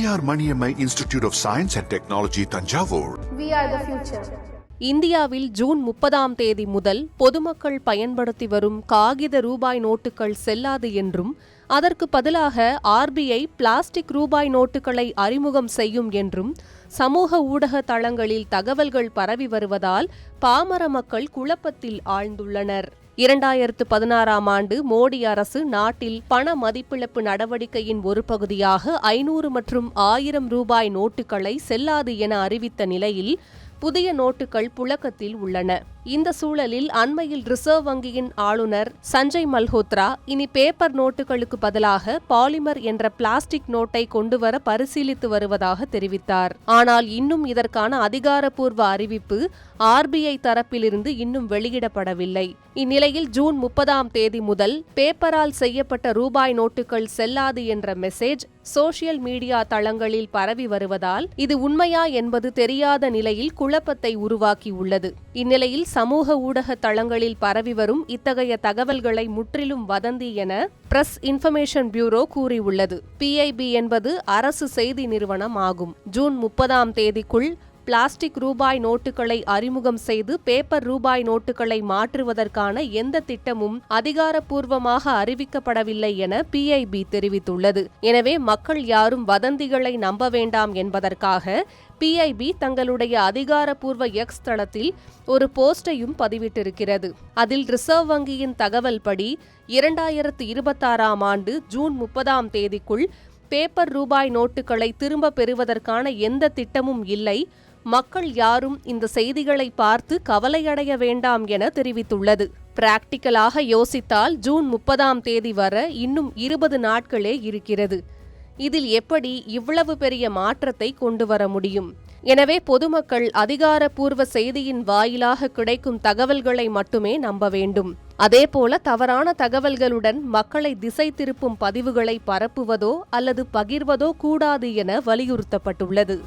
A.R. Maniammai Institute of Science and Technology, Tanjavur. We are the future. இந்தியாவில் June 30ஆம் தேதி முதல் பொதுமக்கள் பயன்படுத்தி வரும் காகித ரூபாய் நோட்டுகள் செல்லாது என்றும் அதற்கு பதிலாக RBI பிளாஸ்டிக் ரூபாய் நோட்டுகளை அறிமுகம் செய்யும் என்றும் சமூக ஊடக தளங்களில் தகவல்கள் பரவி வருவதால் பாமர மக்கள் குழப்பத்தில் ஆழ்ந்துள்ளனர். 2016ஆம் ஆண்டு மோடி அரசு நாட்டில் பண மதிப்பிழப்பு நடவடிக்கையின் ஒரு பகுதியாக 500 மற்றும் 1000 ரூபாய் நோட்டுகளை செல்லாது என அறிவித்த நிலையில் புதிய நோட்டுகள் புழக்கத்தில் உள்ளன. இந்த சூழலில் அண்மையில் ரிசர்வ் வங்கியின் ஆளுநர் சஞ்சய் மல்ஹோத்ரா இனி பேப்பர் நோட்டுகளுக்கு பதிலாக பாலிமர் என்ற பிளாஸ்டிக் நோட்டை கொண்டுவர பரிசீலித்து வருவதாக தெரிவித்தார். ஆனால் இன்னும் இதற்கான அதிகாரப்பூர்வ அறிவிப்பு RBI தரப்பிலிருந்து இன்னும் வெளியிடப்படவில்லை. இந்நிலையில் ஜூன் 30ஆம் தேதி முதல் பேப்பரால் செய்யப்பட்ட ரூபாய் நோட்டுகள் செல்லாது என்ற மெசேஜ் சோஷியல் மீடியா தளங்களில் பரவி வருவதால் இது உண்மையா என்பது தெரியாத நிலையில் குழப்பத்தை உருவாக்கியுள்ளது. இந்நிலையில் சமூக ஊடக தளங்களில் பரவி வரும் இத்தகைய தகவல்களை முற்றிலும் வதந்தி என பிரஸ் இன்ஃபர்மேஷன் பியூரோ கூறியுள்ளது. PIB என்பது அரசு செய்தி நிறுவனம் ஆகும். ஜூன் 30ஆம் தேதிக்குள் பிளாஸ்டிக் ரூபாய் நோட்டுகளை அறிமுகம் செய்து பேப்பர் ரூபாய் நோட்டுகளை மாற்றுவதற்கான எந்த திட்டமும் அதிகாரப்பூர்வமாக அறிவிக்கப்படவில்லை என PIB தெரிவித்துள்ளது. எனவே மக்கள் யாரும் வதந்திகளை நம்ப வேண்டாம் என்பதற்காக PIB தங்களுடைய அதிகாரப்பூர்வ X தளத்தில் ஒரு போஸ்டையும் பதிவிட்டிருக்கிறது. அதில் ரிசர்வ் வங்கியின் தகவல் படி 2026ஆம் ஆண்டு ஜூன் 30ஆம் தேதிக்குள் பேப்பர் ரூபாய் நோட்டுகளை திரும்ப பெறுவதற்கான எந்த திட்டமும் இல்லை, மக்கள் யாரும் இந்த செய்திகளை பார்த்து கவலையடைய வேண்டாம் என தெரிவித்துள்ளது. பிராக்டிக்கலாக யோசித்தால் ஜூன் 30ஆம் தேதி வர இன்னும் 20 நாட்களே இருக்கிறது. இதில் எப்படி இவ்வளவு பெரிய மாற்றத்தை கொண்டு வர முடியும்? எனவே பொதுமக்கள் அதிகாரப்பூர்வ செய்தியின் வாயிலாக கிடைக்கும் தகவல்களை மட்டுமே நம்ப வேண்டும். அதேபோல தவறான தகவல்களுடன் மக்களை திசை திருப்பும் பதிவுகளை பரப்புவதோ அல்லது பகிர்வதோ கூடாது என வலியுறுத்தப்பட்டுள்ளது.